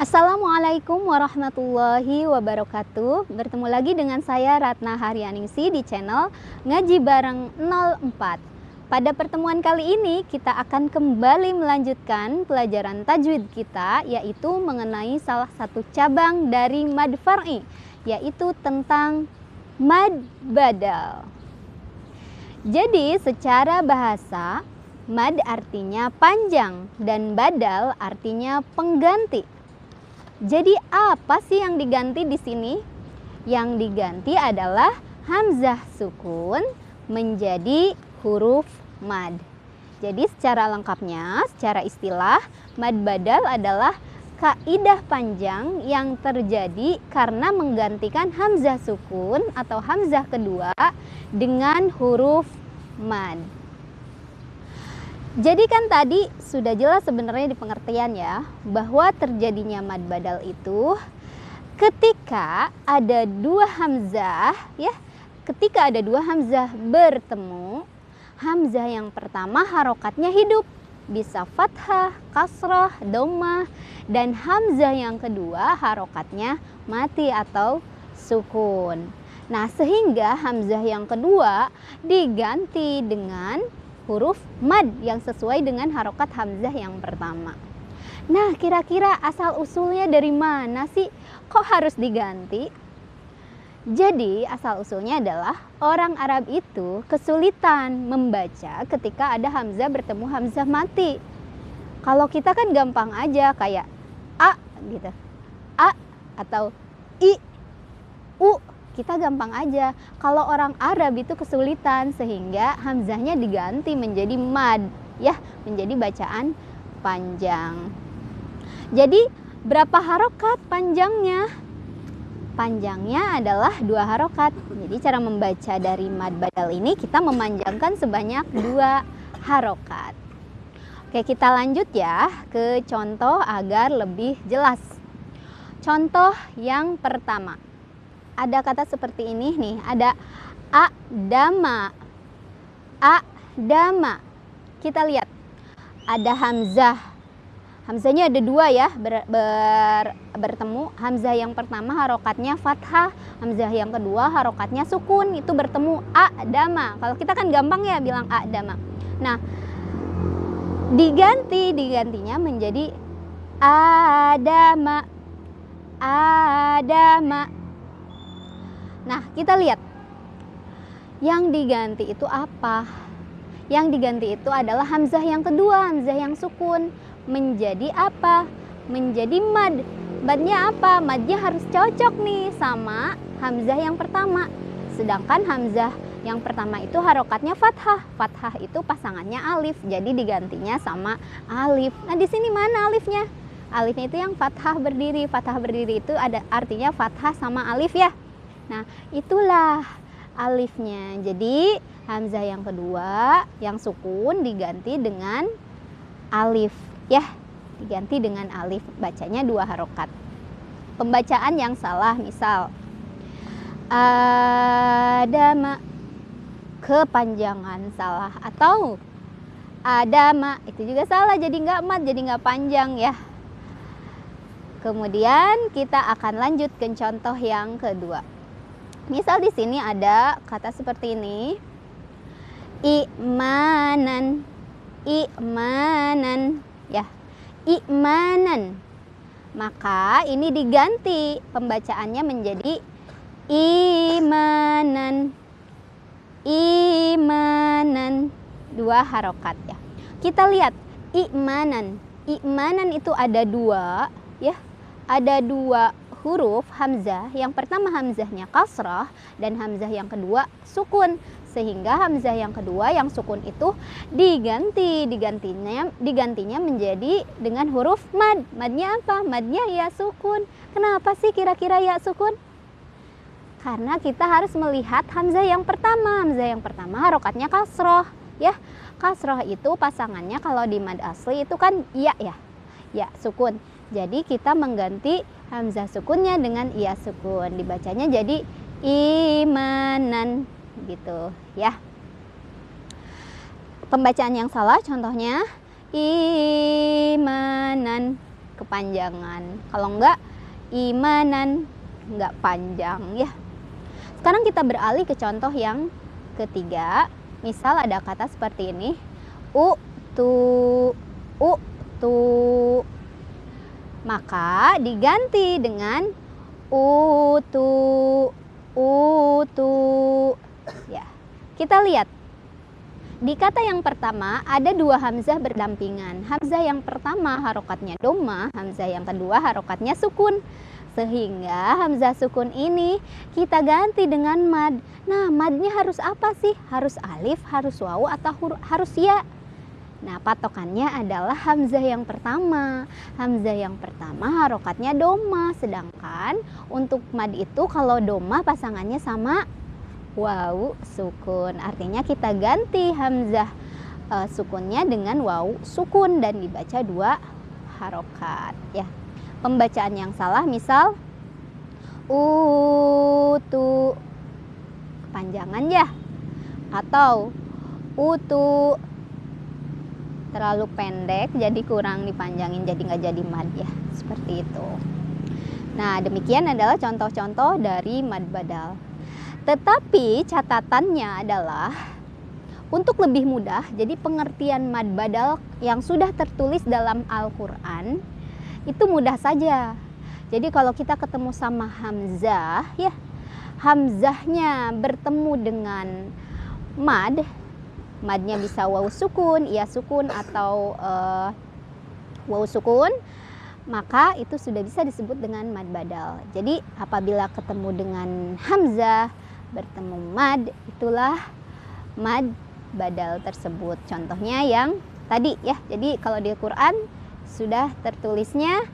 Assalamualaikum warahmatullahi wabarakatuh. Bertemu lagi dengan saya Ratna Haryaningsi di channel Ngaji Bareng 04. Pada pertemuan kali ini kita akan kembali melanjutkan pelajaran tajwid kita, yaitu mengenai salah satu cabang dari mad far'i, yaitu tentang mad badal. Jadi secara bahasa, mad artinya panjang dan badal artinya pengganti. Jadi apa sih yang diganti di sini? Yang diganti adalah hamzah sukun menjadi huruf mad. Jadi secara lengkapnya, secara istilah, mad badal adalah kaidah panjang yang terjadi karena menggantikan hamzah sukun atau hamzah kedua dengan huruf mad. Jadi kan tadi sudah jelas sebenarnya di pengertian ya, bahwa terjadinya mad badal itu ketika ada dua hamzah ya, ketika ada dua hamzah bertemu, hamzah yang pertama harokatnya hidup, bisa fathah, kasrah, dhammah, dan hamzah yang kedua harokatnya mati atau sukun. Nah, sehingga hamzah yang kedua diganti dengan huruf mad yang sesuai dengan harokat hamzah yang pertama. Nah, kira-kira asal usulnya dari mana sih kok harus diganti? Jadi asal usulnya adalah orang Arab itu kesulitan membaca ketika ada hamzah bertemu hamzah mati. Kalau kita kan gampang aja kayak a gitu, a atau i, u, kita gampang aja. Kalau orang Arab itu kesulitan sehingga hamzahnya diganti menjadi mad ya, menjadi bacaan panjang. Jadi berapa harokat panjangnya? Panjangnya adalah 2 harokat. Jadi cara membaca dari mad badal ini kita memanjangkan sebanyak 2 harokat. Oke, kita lanjut ya ke contoh agar lebih jelas. Contoh yang pertama. Ada kata seperti ini nih, ada a'dama. A'dama. Kita lihat. Ada hamzah. Hamzahnya ada 2 ya, bertemu. Hamzah yang pertama harokatnya fathah, hamzah yang kedua harokatnya sukun, itu bertemu a'dama. Kalau kita kan gampang ya bilang a'dama. Nah, digantinya menjadi adama. Adama. Nah, kita lihat. Yang diganti itu apa? Yang diganti itu adalah hamzah yang kedua, hamzah yang sukun. Menjadi apa? Menjadi mad. Madnya apa? Madnya harus cocok nih sama hamzah yang pertama. Sedangkan hamzah yang pertama itu harokatnya fathah. Fathah itu pasangannya alif. Jadi digantinya sama alif. Nah, di sini mana alifnya? Alifnya itu yang fathah berdiri. Fathah berdiri itu ada artinya fathah sama alif ya. Nah, itulah alifnya. Jadi hamzah yang kedua yang sukun diganti dengan alif ya, diganti dengan alif, bacanya 2 harokat. Pembacaan yang salah misal adama, kepanjangan salah, atau adama itu juga salah, jadi nggak mad, jadi nggak panjang ya. Kemudian kita akan lanjut ke contoh yang kedua. Misal di sini ada kata seperti ini, imanan, imanan, ya, imanan. Maka ini diganti pembacaannya menjadi imanan, imanan, 2 harokat ya. Kita lihat imanan, imanan itu ada 2 ya, ada 2 huruf hamzah. Yang pertama hamzahnya kasrah dan hamzah yang kedua sukun, sehingga hamzah yang kedua yang sukun itu digantinya menjadi dengan huruf mad. Madnya apa? Madnya ya sukun. Kenapa sih kira-kira ya sukun? Karena kita harus melihat hamzah yang pertama. Hamzah yang pertama harokatnya kasrah ya. Kasrah itu pasangannya kalau di mad asli itu kan ya ya, ya sukun. Jadi kita mengganti hamzah sukunnya dengan iya sukun, dibacanya jadi imanan gitu ya. Pembacaan yang salah contohnya imanan, kepanjangan. Kalau enggak imanan, enggak panjang ya. Sekarang kita beralih ke contoh yang ketiga. Misal ada kata seperti ini, utu. Maka diganti dengan utu. Ya, kita lihat. Di kata yang pertama ada dua hamzah berdampingan. Hamzah yang pertama harokatnya doma, hamzah yang kedua harokatnya sukun. Sehingga hamzah sukun ini kita ganti dengan mad. Nah, madnya harus apa sih? Harus alif, harus wawu, atau harus ya? Nah, patokannya adalah hamzah yang pertama. Hamzah yang pertama harokatnya doma. Sedangkan untuk mad itu kalau doma pasangannya sama wawu sukun. Artinya kita ganti hamzah sukunnya dengan wawu sukun dan dibaca dua harokat ya. Pembacaan yang salah misal utu kepanjangan ya, atau utu terlalu pendek jadi kurang dipanjangin, jadi nggak jadi mad ya, seperti itu. Nah, demikian adalah contoh-contoh dari mad badal. Tetapi catatannya adalah untuk lebih mudah, jadi pengertian mad badal yang sudah tertulis dalam Al-Quran itu mudah saja. Jadi kalau kita ketemu sama hamzah ya, hamzahnya bertemu dengan mad, madnya bisa wawu sukun, iya sukun, atau wawu sukun, maka itu sudah bisa disebut dengan mad badal. Jadi apabila ketemu dengan hamzah bertemu mad, itulah mad badal tersebut. Contohnya yang tadi ya. Jadi kalau di Al-Quran sudah tertulisnya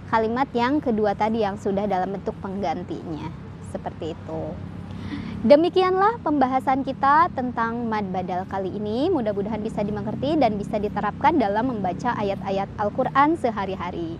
kalimat yang kedua tadi yang sudah dalam bentuk penggantinya. Seperti itu. Demikianlah pembahasan kita tentang mad badal kali ini. Mudah-mudahan bisa dimengerti dan bisa diterapkan dalam membaca ayat-ayat Al-Quran sehari-hari.